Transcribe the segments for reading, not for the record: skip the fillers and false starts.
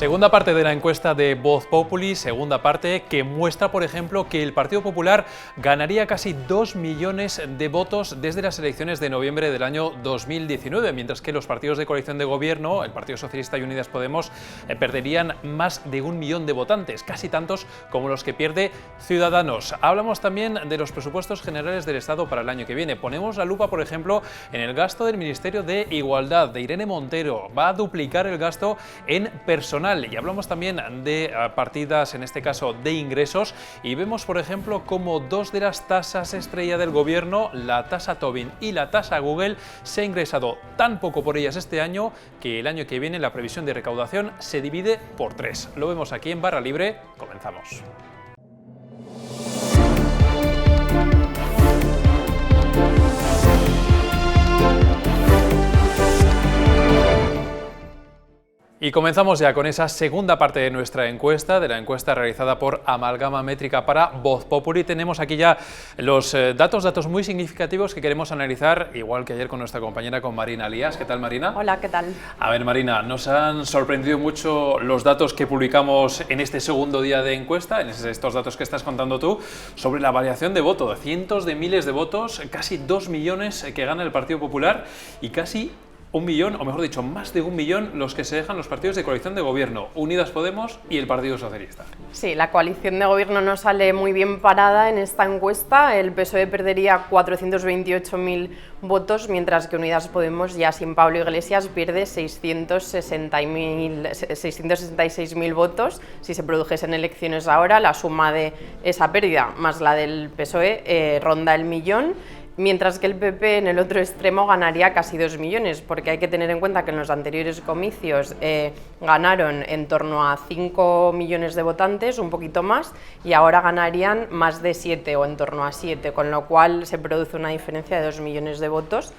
Segunda parte de la encuesta de Voz Populi, segunda parte que muestra, por ejemplo, que el Partido Popular ganaría casi 2 millones de votos desde las elecciones de noviembre del año 2019, mientras que los partidos de coalición de gobierno, el Partido Socialista y Unidas Podemos, perderían más de 1 millón de votantes, casi tantos como los que pierde Ciudadanos. Hablamos también de los presupuestos generales del Estado para el año que viene. Ponemos la lupa, por ejemplo, en el gasto del Ministerio de Igualdad, de Irene Montero. Va a duplicar el gasto en personal. Y hablamos también de partidas, en este caso de ingresos, y vemos, por ejemplo, cómo dos de las tasas estrella del gobierno, la tasa Tobin y la tasa Google, se ha ingresado tan poco por ellas este año que el año que viene la previsión de recaudación se divide por 3. Lo vemos aquí en Barra Libre. Comenzamos. Y comenzamos ya con esa segunda parte de nuestra encuesta, de la encuesta realizada por Amalgama Métrica para Voz Populi. Tenemos aquí ya los datos muy significativos que queremos analizar, igual que ayer con nuestra compañera, con Marina Lías. ¿Qué tal, Marina? Hola, ¿qué tal? A ver, Marina, nos han sorprendido mucho los datos que publicamos en este segundo día de encuesta, en estos datos que estás contando tú, sobre la variación de voto, de cientos de miles de votos, casi 2 millones que gana el Partido Popular y casi 1 millón, o mejor dicho, más de 1 millón los que se dejan los partidos de coalición de gobierno, Unidas Podemos y el Partido Socialista. Sí, la coalición de gobierno no sale muy bien parada en esta encuesta. El PSOE perdería 428.000 votos, mientras que Unidas Podemos, ya sin Pablo Iglesias, pierde 666.000 votos. Si se produjesen elecciones ahora, la suma de esa pérdida más la del PSOE ronda el millón. Mientras que el PP en el otro extremo ganaría casi 2 millones, porque hay que tener en cuenta que en los anteriores comicios ganaron en torno a 5 millones de votantes, un poquito más, y ahora ganarían más de 7 o en torno a 7, con lo cual se produce una diferencia de 2 millones de votos.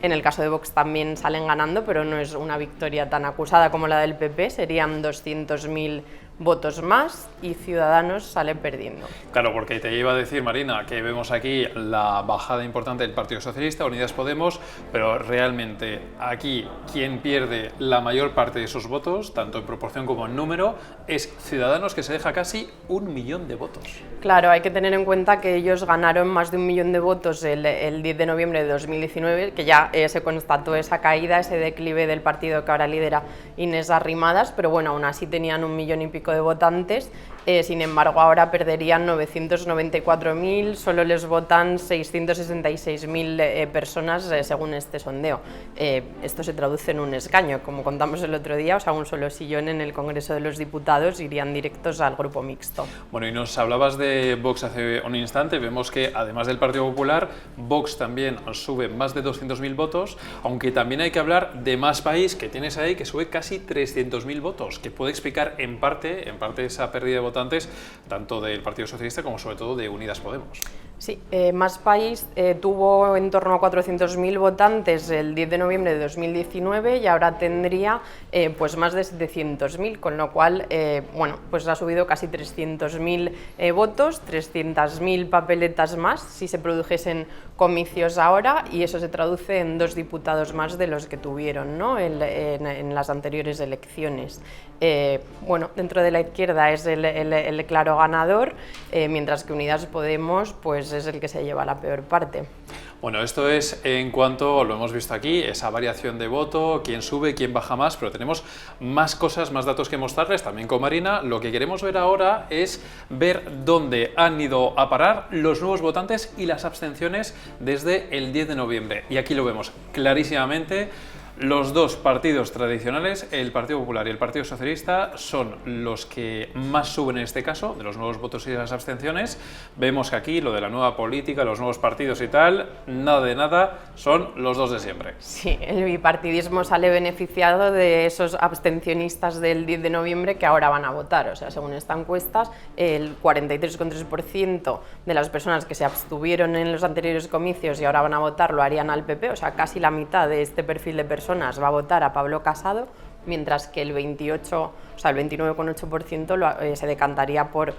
En el caso de Vox también salen ganando, pero no es una victoria tan acusada como la del PP, serían 200.000 votos más y Ciudadanos sale perdiendo. Claro, porque te iba a decir, Marina, que vemos aquí la bajada importante del Partido Socialista, Unidas Podemos, pero realmente aquí quien pierde la mayor parte de esos votos, tanto en proporción como en número, es Ciudadanos, que se deja casi 1 millón de votos. Claro, hay que tener en cuenta que ellos ganaron más de 1 millón de votos el 10 de noviembre de 2019, que ya se constató esa caída, ese declive del partido que ahora lidera Inés Arrimadas, pero bueno, aún así tenían 1 millón y pico de votantes. Sin embargo, ahora perderían 994.000, solo les votan 666.000 personas según este sondeo. Esto se traduce en un escaño, como contamos el otro día, o sea, un solo sillón en el Congreso de los Diputados, irían directos al grupo mixto. Bueno, y nos hablabas de Vox hace un instante, vemos que además del Partido Popular, Vox también sube más de 200.000 votos, aunque también hay que hablar de Más País, que tienes ahí, que sube casi 300.000 votos, que puede explicar en parte esa pérdida de votantes, tanto del Partido Socialista como sobre todo de Unidas Podemos. Sí, Más País tuvo en torno a 400.000 votantes el 10 de noviembre de 2019 y ahora tendría pues más de 700.000, con lo cual bueno, pues ha subido casi 300.000 votos, 300.000 papeletas más si se produjesen comicios ahora, y eso se traduce en 2 diputados más de los que tuvieron, ¿no? en las anteriores elecciones. Bueno, dentro de la izquierda es el claro ganador, mientras que Unidas Podemos pues es el que se lleva la peor parte. Bueno, esto es en cuanto, lo hemos visto aquí, esa variación de voto, quién sube, quién baja más, pero tenemos más cosas, más datos que mostrarles, también con Marina. Lo que queremos ver ahora es ver dónde han ido a parar los nuevos votantes y las abstenciones desde el 10 de noviembre. Y aquí lo vemos clarísimamente. Los dos partidos tradicionales, el Partido Popular y el Partido Socialista, son los que más suben en este caso, de los nuevos votos y de las abstenciones. Vemos que aquí lo de la nueva política, los nuevos partidos y tal, nada de nada, son los dos de siempre. Sí, el bipartidismo sale beneficiado de esos abstencionistas del 10 de noviembre que ahora van a votar. O sea, según esta encuesta, el 43,3% de las personas que se abstuvieron en los anteriores comicios y ahora van a votar lo harían al PP, o sea, casi la mitad de este perfil de personas va a votar a Pablo Casado, mientras que el 29,8% se decantaría por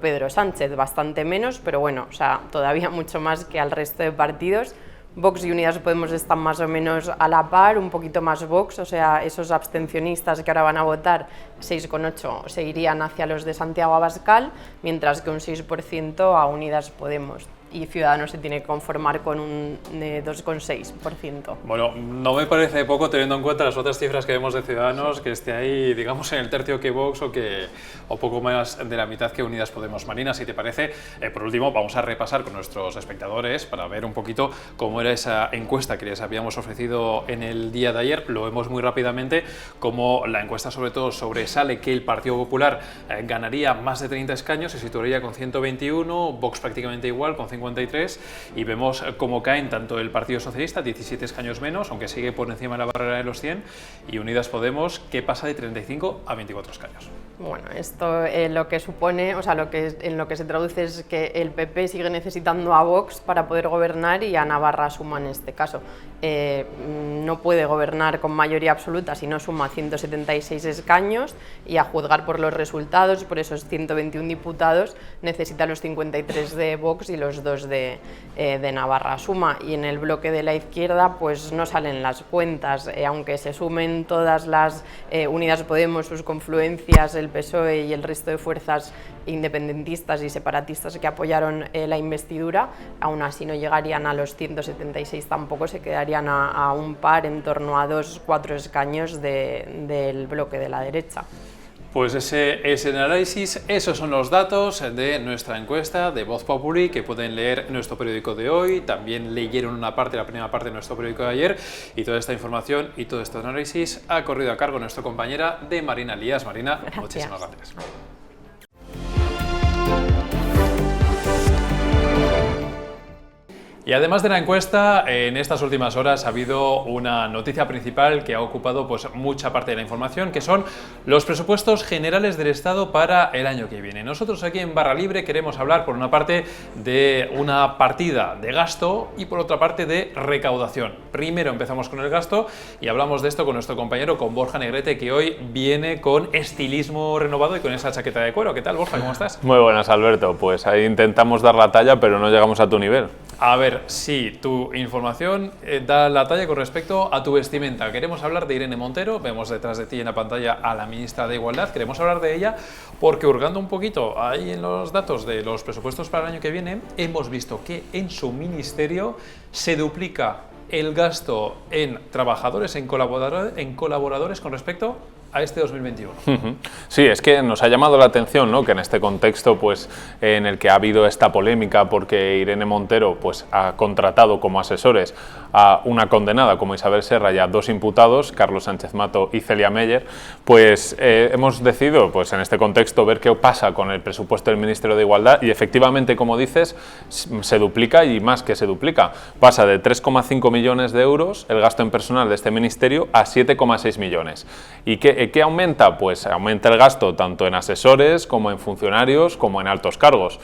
Pedro Sánchez, bastante menos, pero bueno, o sea, todavía mucho más que al resto de partidos. Vox y Unidas Podemos están más o menos a la par, un poquito más Vox, o sea, esos abstencionistas que ahora van a votar, 6,8 se irían hacia los de Santiago Abascal, mientras que un 6% a Unidas Podemos. Y Ciudadanos se tiene que conformar con un 2,6%. Bueno, no me parece poco teniendo en cuenta las otras cifras que vemos de Ciudadanos, que esté ahí, digamos, en el tercio que Vox o poco más de la mitad que Unidas Podemos. Marina, si te parece, por último, vamos a repasar con nuestros espectadores para ver un poquito cómo era esa encuesta que les habíamos ofrecido en el día de ayer. Lo vemos muy rápidamente, como la encuesta sobre todo sobresale que el Partido Popular ganaría más de 30 escaños, se situaría con 121, Vox prácticamente igual, con 53, y vemos cómo caen tanto el Partido Socialista, 17 escaños menos, aunque sigue por encima de la barrera de los 100, y Unidas Podemos, que pasa de 35 a 24 escaños. Bueno, esto lo que supone, o sea, en lo que se traduce es que el PP sigue necesitando a Vox para poder gobernar y a Navarra suma en este caso. No puede gobernar con mayoría absoluta si no suma 176 escaños y a juzgar por los resultados, por esos 121 diputados, necesita los 53 de Vox y los 2 de Navarra suma. Y en el bloque de la izquierda pues no salen las cuentas, aunque se sumen todas las Unidas Podemos, sus confluencias, el PSOE y el resto de fuerzas independentistas y separatistas que apoyaron la investidura, aún así no llegarían a los 176 tampoco, se quedarían a un par, en torno a 2-4 escaños del bloque de la derecha. Pues ese es el análisis, esos son los datos de nuestra encuesta de Voz Populi que pueden leer en nuestro periódico de hoy, también leyeron la primera parte de nuestro periódico de ayer, y toda esta información y todo este análisis ha corrido a cargo de nuestra compañera de Marina Lías. Marina, gracias. Muchísimas gracias. Y además de la encuesta, en estas últimas horas ha habido una noticia principal que ha ocupado pues mucha parte de la información, que son los presupuestos generales del Estado para el año que viene. Nosotros aquí en Barra Libre queremos hablar por una parte de una partida de gasto y por otra parte de recaudación. Primero empezamos con el gasto y hablamos de esto con nuestro compañero, con Borja Negrete, que hoy viene con estilismo renovado y con esa chaqueta de cuero. ¿Qué tal, Borja? ¿Cómo estás? Muy buenas, Alberto. Pues ahí intentamos dar la talla, pero no llegamos a tu nivel. A ver, sí, tu información da la talla con respecto a tu vestimenta. Queremos hablar de Irene Montero, vemos detrás de ti en la pantalla a la ministra de Igualdad, queremos hablar de ella porque, hurgando un poquito ahí en los datos de los presupuestos para el año que viene, hemos visto que en su ministerio se duplica el gasto en trabajadores, en colaboradores con respecto a este 2021. Sí, es que nos ha llamado la atención, ¿no?, que en este contexto pues, en el que ha habido esta polémica porque Irene Montero pues, ha contratado como asesores a una condenada como Isabel Serra y a 2 imputados, Carlos Sánchez Mato y Celia Meyer, pues hemos decidido pues, en este contexto ver qué pasa con el presupuesto del Ministerio de Igualdad y efectivamente, como dices, se duplica y más que se duplica. Pasa de 3,5 millones de euros el gasto en personal de este ministerio a 7,6 millones. ¿Y qué aumenta? Pues aumenta el gasto tanto en asesores como en funcionarios como en altos cargos.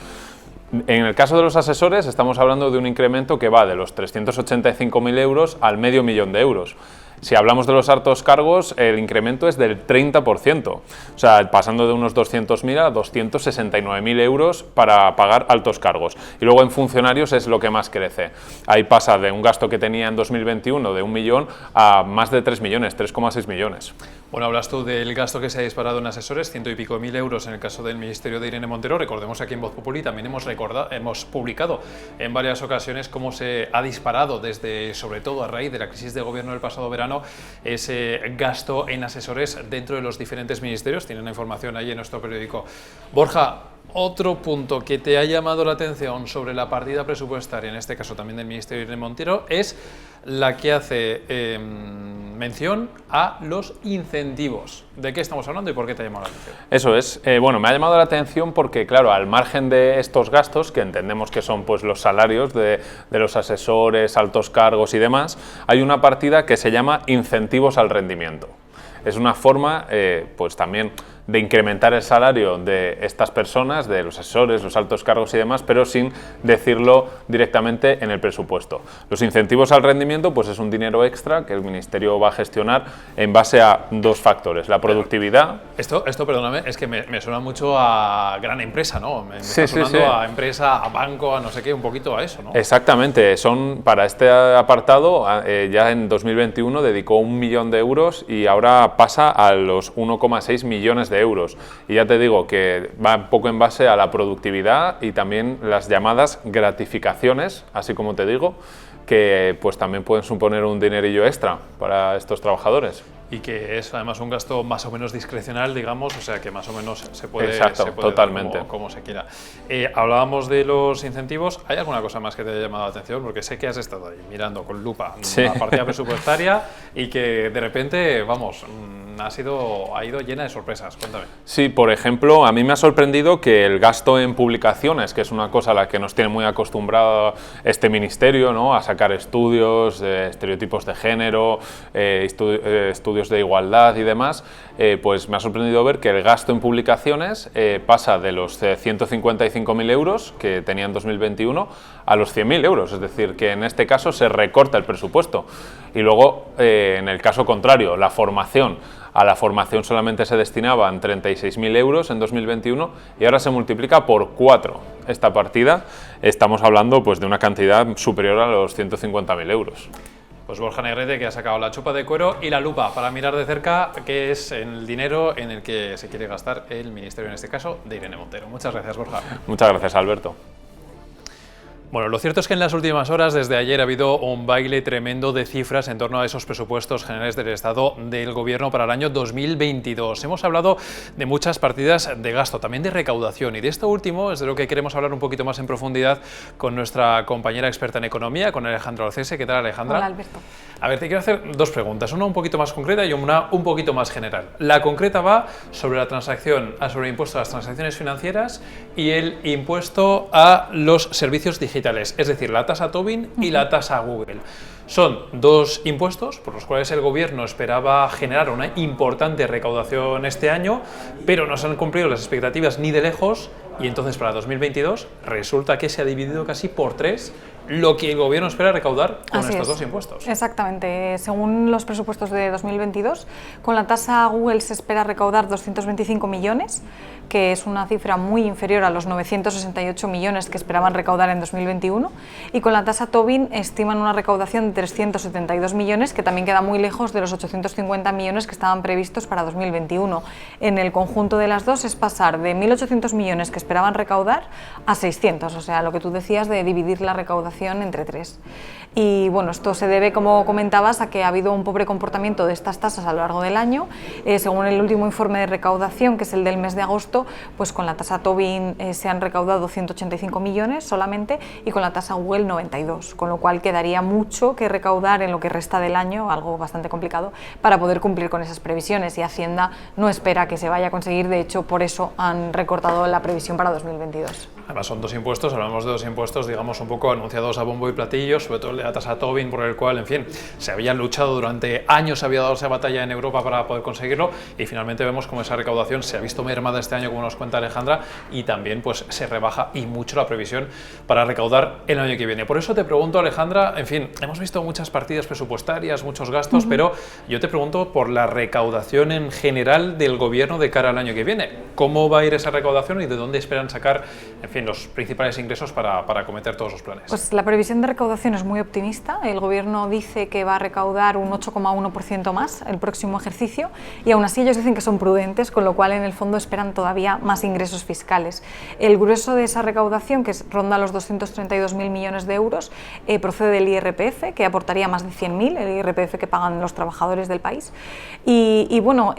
En el caso de los asesores estamos hablando de un incremento que va de los 385.000 euros al medio millón de euros. Si hablamos de los altos cargos, el incremento es del 30%, o sea, pasando de unos 200.000 a 269.000 euros para pagar altos cargos. Y luego en funcionarios es lo que más crece. Ahí pasa de un gasto que tenía en 2021 de 1 millón a más de 3 millones, 3,6 millones. Bueno, hablas tú del gasto que se ha disparado en asesores, 100 y pico mil euros en el caso del ministerio de Irene Montero. Recordemos aquí en Voz Populi también hemos publicado en varias ocasiones cómo se ha disparado desde, sobre todo a raíz de la crisis de gobierno del pasado verano, ese gasto en asesores dentro de los diferentes ministerios. Tienen la información ahí en nuestro periódico. Borja, otro punto que te ha llamado la atención sobre la partida presupuestaria, en este caso también del ministerio de Irene Montero, es la que hace mención a los incentivos. ¿De qué estamos hablando y por qué te ha llamado la atención? Eso es. Bueno, me ha llamado la atención porque, claro, al margen de estos gastos, que entendemos que son pues, los salarios de los asesores, altos cargos y demás, hay una partida que se llama incentivos al rendimiento. Es una forma, pues también de incrementar el salario de estas personas, de los asesores, los altos cargos y demás, pero sin decirlo directamente en el presupuesto. Los incentivos al rendimiento pues es un dinero extra que el Ministerio va a gestionar en base a dos factores, la productividad. Esto perdóname, es que me suena mucho a gran empresa, ¿no? Me Sí, está sí, sonando sí. a empresa, a banco, a no sé qué, un poquito a eso, ¿no? Exactamente, son para este apartado ya en 2021 dedicó 1 millón de euros y ahora pasa a los 1,6 millones de euros. Y ya te digo que va un poco en base a la productividad y también las llamadas gratificaciones, así como te digo, que pues también pueden suponer un dinerillo extra para estos trabajadores. Y que es además un gasto más o menos discrecional, digamos, o sea que más o menos se puede, Exacto, se puede totalmente. dar como se quiera. Hablábamos de los incentivos, ¿hay alguna cosa más que te haya llamado la atención? Porque sé que has estado ahí mirando con lupa Sí. la partida presupuestaria y que de repente, vamos, ha ido llena de sorpresas. Cuéntame. Sí, por ejemplo, a mí me ha sorprendido que el gasto en publicaciones, que es una cosa a la que nos tiene muy acostumbrado este ministerio, ¿no? A sacar estudios de estereotipos de género, estudios de igualdad y demás, pues me ha sorprendido ver que el gasto en publicaciones pasa de los 155.000 euros que tenía en 2021 a los 100.000 euros, es decir, que en este caso se recorta el presupuesto. Y luego, en el caso contrario, la formación. A la formación solamente se destinaban 36.000 euros en 2021 y ahora se multiplica por 4 esta partida. Estamos hablando pues, de una cantidad superior a los 150.000 euros. Pues Borja Negrete, que ha sacado la chupa de cuero y la lupa para mirar de cerca qué es el dinero en el que se quiere gastar el ministerio, en este caso, de Irene Montero. Muchas gracias, Borja. Muchas gracias, Alberto. Bueno, lo cierto es que en las últimas horas, desde ayer, ha habido un baile tremendo de cifras en torno a esos presupuestos generales del Estado del Gobierno para el año 2022. Hemos hablado de muchas partidas de gasto, también de recaudación, y de esto último es de lo que queremos hablar un poquito más en profundidad con nuestra compañera experta en economía, con Alejandra Alcese. ¿Qué tal, Alejandra? Hola, Alberto. A ver, te quiero hacer dos preguntas, una un poquito más concreta y una un poquito más general. La concreta va sobre la transacción, sobre el impuesto a las transacciones financieras y el impuesto a los servicios digitales, es decir, la tasa Tobin y la tasa Google. Son dos impuestos por los cuales el Gobierno esperaba generar una importante recaudación este año, pero no se han cumplido las expectativas ni de lejos, y entonces para 2022 resulta que se ha dividido casi por 3 lo que el Gobierno espera recaudar con estos dos impuestos. Exactamente. Según los presupuestos de 2022, con la tasa Google se espera recaudar 225 millones, que es una cifra muy inferior a los 968 millones que esperaban recaudar en 2021, y con la tasa Tobin estiman una recaudación de 372 millones, que también queda muy lejos de los 850 millones que estaban previstos para 2021. En el conjunto de las dos es pasar de 1.800 millones que esperaban recaudar a 600, o sea, lo que tú decías de dividir la recaudación entre 3. Y bueno, esto se debe, como comentabas, a que ha habido un pobre comportamiento de estas tasas a lo largo del año. Según el último informe de recaudación, que es el del mes de agosto, pues con la tasa Tobin se han recaudado 185 millones solamente y con la tasa Google 92, con lo cual quedaría mucho que recaudar en lo que resta del año, algo bastante complicado, para poder cumplir con esas previsiones, y Hacienda no espera que se vaya a conseguir, de hecho por eso han recortado la previsión para 2022. Además son dos impuestos, hablamos de dos impuestos, digamos, un poco anunciados a bombo y platillo, sobre todo el de la tasa Tobin, por el cual, en fin, se había luchado durante años, se había dado esa batalla en Europa para poder conseguirlo, y finalmente vemos cómo esa recaudación se ha visto mermada este año, como nos cuenta Alejandra, y también pues se rebaja y mucho la previsión para recaudar el año que viene. Por eso te pregunto, Alejandra, en fin, hemos visto muchas partidas presupuestarias, muchos gastos, pero yo te pregunto por la recaudación en general del Gobierno de cara al año que viene. ¿Cómo va a ir esa recaudación y de dónde esperan sacar, en fin, los principales ingresos para acometer todos los planes? Pues la previsión de recaudación es muy optimista. El Gobierno dice que va a recaudar un 8,1% más el próximo ejercicio, y aún así ellos dicen que son prudentes, con lo cual en el fondo esperan todavía más ingresos fiscales. El grueso de esa recaudación, que ronda los 232.000 millones de euros, procede del IRPF, que aportaría más de 100.000, el IRPF que pagan los trabajadores del país. Y bueno,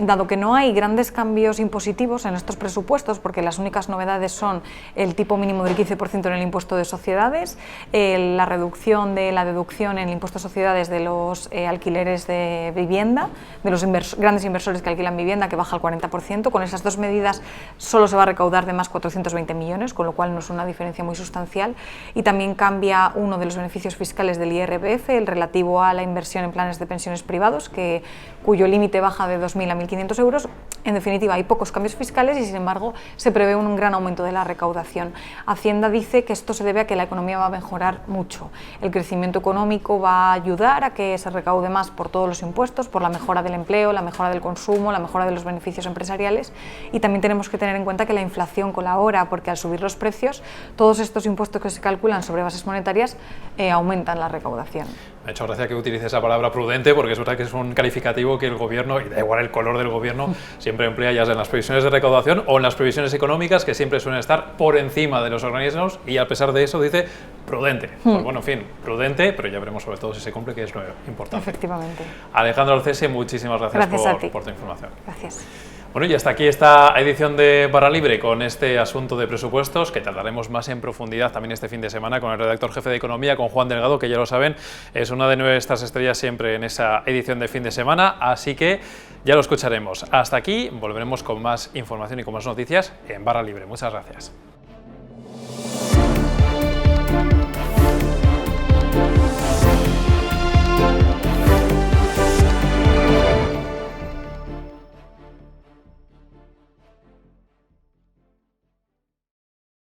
dado que no hay grandes cambios impositivos en estos presupuestos, porque las únicas novedades son el tipo mínimo del 15% en el impuesto de sociedades, la reducción de la deducción en el impuesto a sociedades de los alquileres de vivienda, de los grandes inversores que alquilan vivienda, que baja al 40%. Con esas dos medidas solo se va a recaudar de más 420 millones, con lo cual no es una diferencia muy sustancial. Y también cambia uno de los beneficios fiscales del IRPF, el relativo a la inversión en planes de pensiones privados, cuyo límite baja de 2.000 a 1.500 euros. En definitiva, hay pocos cambios fiscales y, sin embargo, se prevé un gran aumento de la recaudación. Hacienda dice que esto se debe a que la economía va a mejorar mucho. El crecimiento económico va a ayudar a que se recaude más por todos los impuestos, por la mejora del empleo, la mejora del consumo, la mejora de los beneficios empresariales, y también tenemos que tener en cuenta que la inflación colabora, porque al subir los precios, todos estos impuestos que se calculan sobre bases monetarias aumentan la recaudación. Me ha hecho gracia que utilice esa palabra prudente, porque es verdad que es un calificativo que el gobierno, y da igual el color del gobierno, siempre emplea, ya sea en las previsiones de recaudación o en las previsiones económicas, que siempre suelen estar por encima de los organismos, y a pesar de eso dice prudente. Pues bueno, en fin, prudente, pero ya veremos sobre todo si se cumple, que es lo importante. Efectivamente. Alejandra Olcese, muchísimas gracias por tu información. Gracias. Bueno, y hasta aquí esta edición de Barra Libre con este asunto de presupuestos, que trataremos más en profundidad también este fin de semana con el redactor jefe de Economía, con Juan Delgado, que ya lo saben, es una de nuestras estrellas siempre en esa edición de fin de semana, así que ya lo escucharemos. Hasta aquí, volveremos con más información y con más noticias en Barra Libre. Muchas gracias.